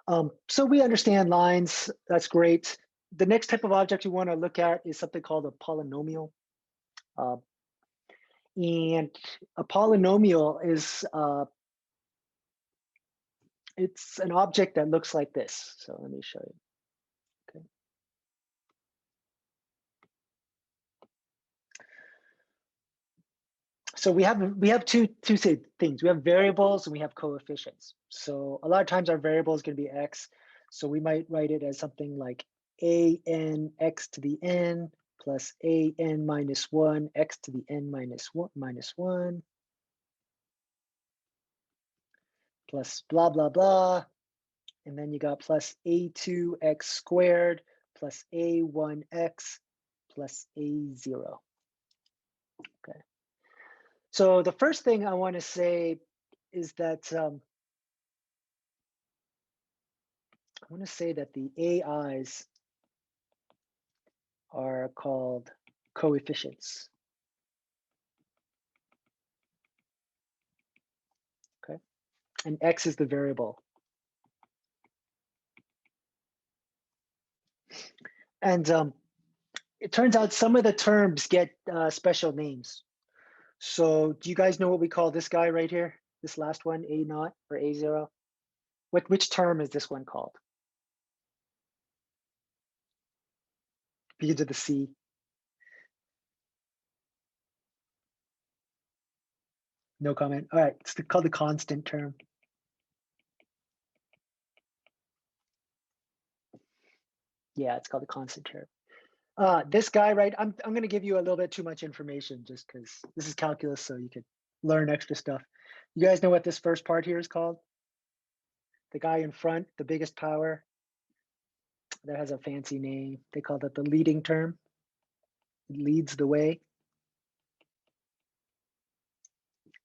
So we understand lines. That's great. The next type of object you want to look at is something called a polynomial. Uh, and a polynomial is it's an object that looks like this. So let me show you. Okay. So we have two things. We have variables and we have coefficients. So a lot of times our variable is going to be x. So we might write it as something like an x to the n plus an minus 1 x to the n minus 1 plus blah, blah, blah. And then you got plus a2x squared plus a1x plus a0. Okay. So the first thing I want to say is that the AIs are called coefficients. Okay. And x is the variable. And it turns out some of the terms get special names. So do you guys know what we call this guy right here? This last one, A0 or A0? Which term is this one called? Begins with the C. No comment. All right, it's called the constant term. Yeah, it's called the constant term. This guy, right? I'm going to give you a little bit too much information just because this is calculus, so you could learn extra stuff. You guys know what this first part here is called? The guy in front, the biggest power. That has a fancy name. They call that the leading term. It leads the way.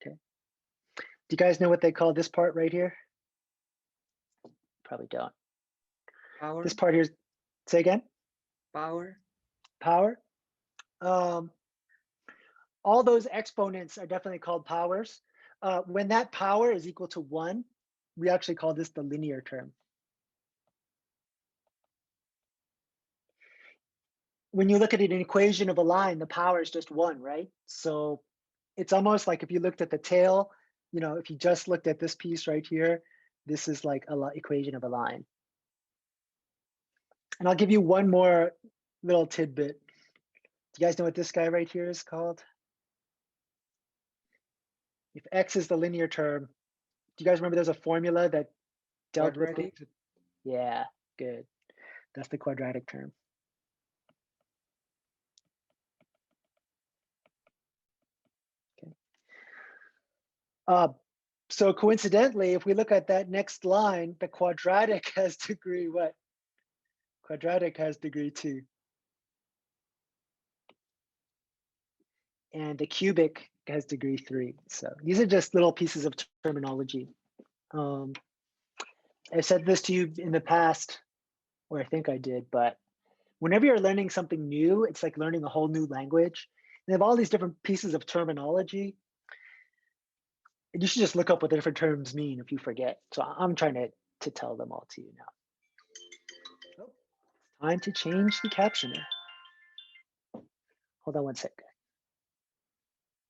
Okay. Do you guys know what they call this part right here? Probably don't. Power. This part here, say again? Power. Power. All those exponents are definitely called powers. When that power is equal to 1, we actually call this the linear term. When you look at an equation of a line, the power is just 1, right? So it's almost like if you looked at the tail, if you just looked at this piece right here, this is like an equation of a line. And I'll give you one more little tidbit. Do you guys know what this guy right here is called? If x is the linear term, do you guys remember there's a formula that dealt with things? Yeah, good. That's the quadratic term. Okay. So coincidentally, if we look at that next line, the quadratic has degree what? Quadratic has degree 2. And the cubic has degree 3. So these are just little pieces of terminology. I've said this to you in the past, or I think I did, but whenever you're learning something new, it's like learning a whole new language. And they have all these different pieces of terminology. And you should just look up what the different terms mean if you forget. So I'm trying to tell them all to you now. Oh, it's time to change the captioner. Hold on one sec.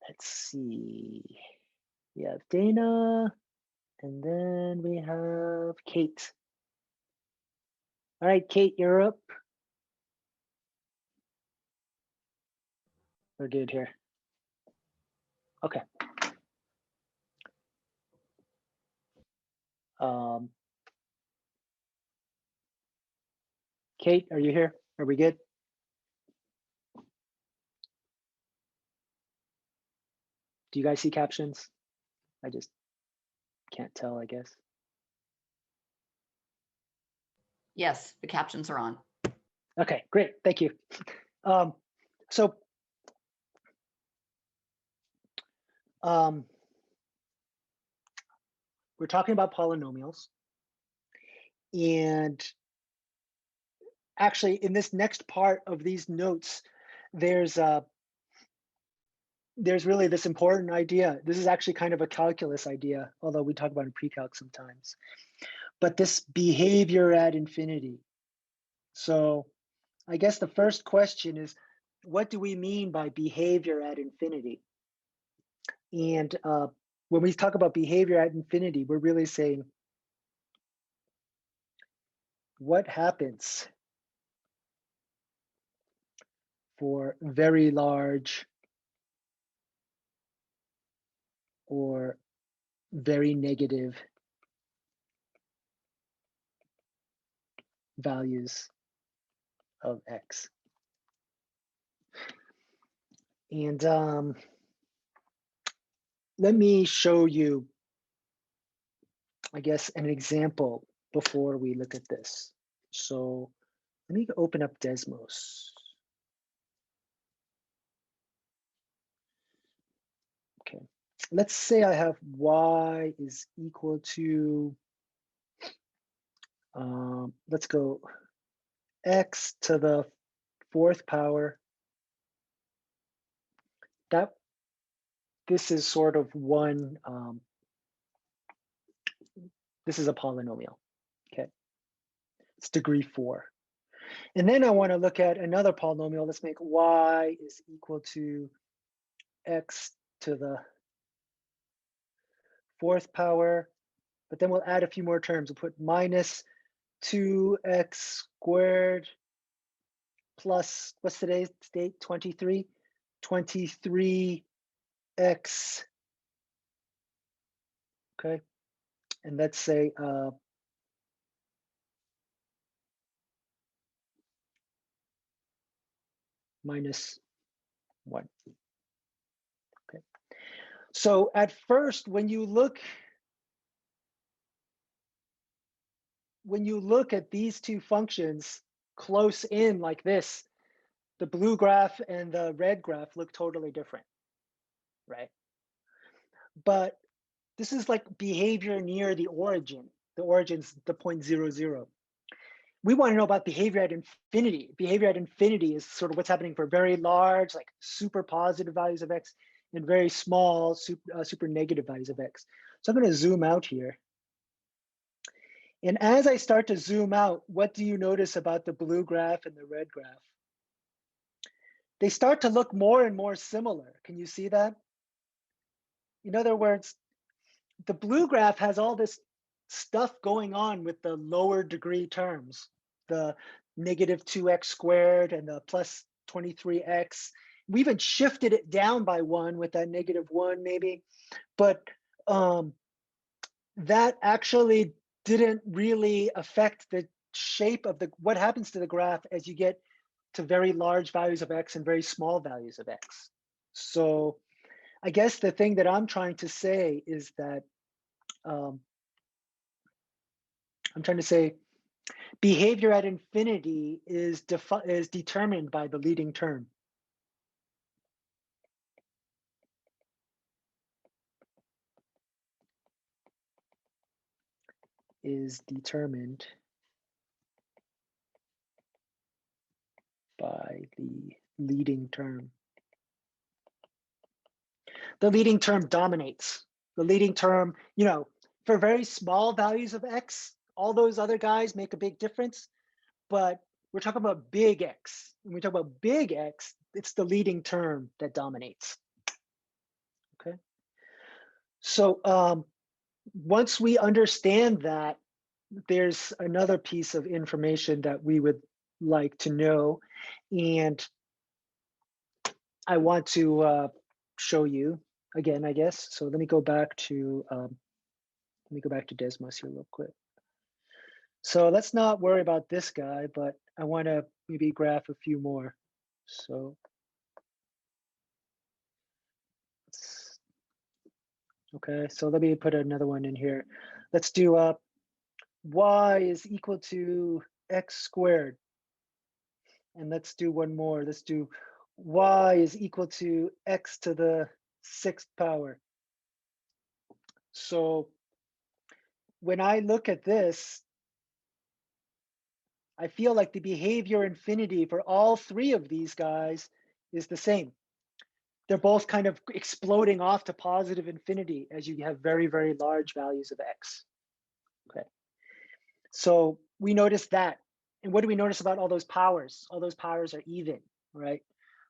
Let's see. We have Dana, and then we have Kate. All right, Kate, you're up. We're good here. Okay. Kate, are you here? Are we good? Do you guys see captions? I just can't tell, I guess. Yes, the captions are on. Okay, great, thank you. So we're talking about polynomials. And actually, in this next part of these notes, there's really this important idea. This is actually kind of a calculus idea, although we talk about it in pre-calc sometimes. but this behavior at infinity. So I guess the first question is, what do we mean by behavior at infinity? And when we talk about behavior at infinity, we're really saying, what happens for very large or very negative values of x? And let me show you, I guess, an example before we look at this. So let me open up Desmos. Okay, let's say I have y is equal to, let's go x to the 4th power. This is sort of one, this is a polynomial, okay? It's degree 4. And then I want to look at another polynomial. Let's make y is equal to x to the 4th power, but then we'll add a few more terms. We'll put minus 2x squared plus, what's today's date, 23? 23x, okay? And let's say minus 1. Okay. So at first, when you look at these two functions close in like this, the blue graph and the red graph look totally different, right? But this is like behavior near the origin. The origin's the point 0, 0. We want to know about behavior at infinity. Behavior at infinity is sort of what's happening for very large, like super positive values of x, and very small, super negative values of x. So I'm going to zoom out here. And as I start to zoom out, what do you notice about the blue graph and the red graph? They start to look more and more similar. Can you see that? In other words, the blue graph has all this stuff going on with the lower degree terms, the negative 2x squared and the plus 23x. We even shifted it down by 1 with that negative 1 maybe, but that actually didn't really affect the shape of what happens to the graph as you get to very large values of x and very small values of x. So I guess the thing that I'm trying to say is that I'm trying to say behavior at infinity is determined by the leading term. Is determined by the leading term. The leading term dominates. The leading term, for very small values of x, all those other guys make a big difference, but we're talking about big X. When we talk about big X, it's the leading term that dominates, okay? So once we understand that, there's another piece of information that we would like to know, and I want to show you again, I guess. So let me go back to Desmos here real quick. So let's not worry about this guy, but I want to maybe graph a few more. So okay, so let me put another one in here. Let's do y is equal to x squared. And let's do one more. Let's do y is equal to x to the 6th power. So when I look at this, I feel like the behavior infinity for all three of these guys is the same. They're both kind of exploding off to positive infinity as you have very, very large values of x. Okay. So we notice that. And what do we notice about all those powers? All those powers are even, right?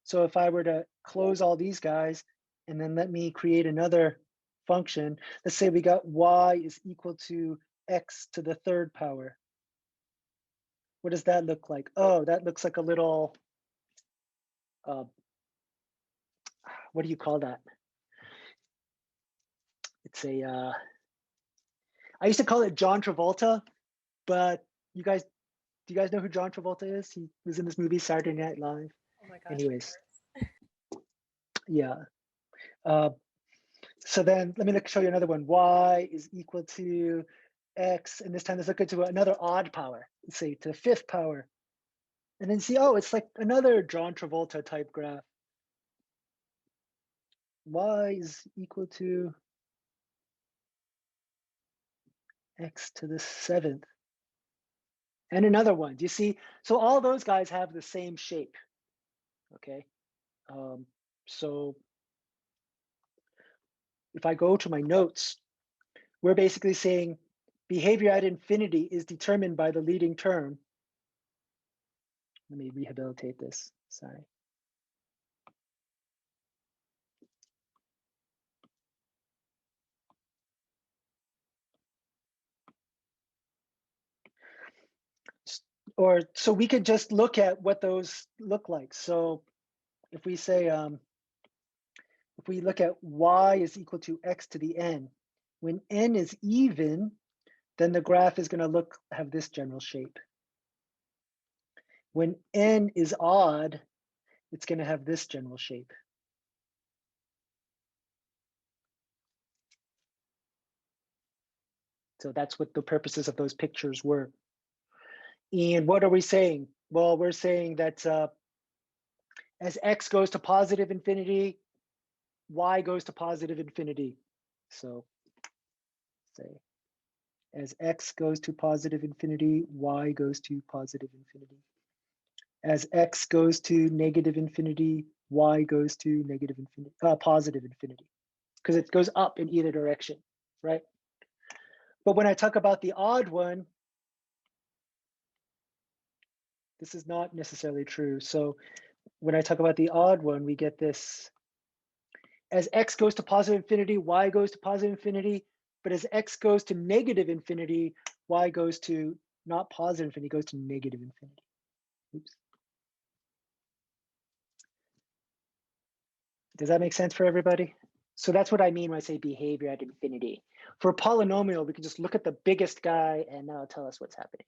So if I were to close all these guys and then let me create another function, let's say we got y is equal to x to the third power. What does that look like? Oh, that looks like a little, what do you call that? It's a, I used to call it John Travolta, but do you guys know who John Travolta is? He was in this movie Saturday Night Live. Oh my gosh. Anyways, yeah. So then let me show you another one. Y is equal to x, and this time let's look into another odd power. Let's say to the fifth power. And then see, oh, it's like another John Travolta type graph. Y is equal to x to the seventh. And another one, do you see? So all those guys have the same shape, okay? So if I go to my notes, we're basically saying behavior at infinity is determined by the leading term. Let me rehabilitate this, sorry. Or so we could just look at what those look like. So if we say, if we look at y is equal to x to the n, when n is even, then the graph is going to have this general shape. When n is odd, it's going to have this general shape. So that's what the purposes of those pictures were. And what are we saying? Well, we're saying that as x goes to positive infinity, y goes to positive infinity. So say as x goes to positive infinity, y goes to positive infinity. As x goes to negative infinity, y goes to negative infinity, positive infinity, because it goes up in either direction, right? But when I talk about the odd one, this is not necessarily true. So when I talk about the odd one, we get this. As x goes to positive infinity, y goes to positive infinity. But as x goes to negative infinity, y goes to not positive infinity, goes to negative infinity. Oops. Does that make sense for everybody? So that's what I mean when I say behavior at infinity. For a polynomial, we can just look at the biggest guy and that'll tell us what's happening.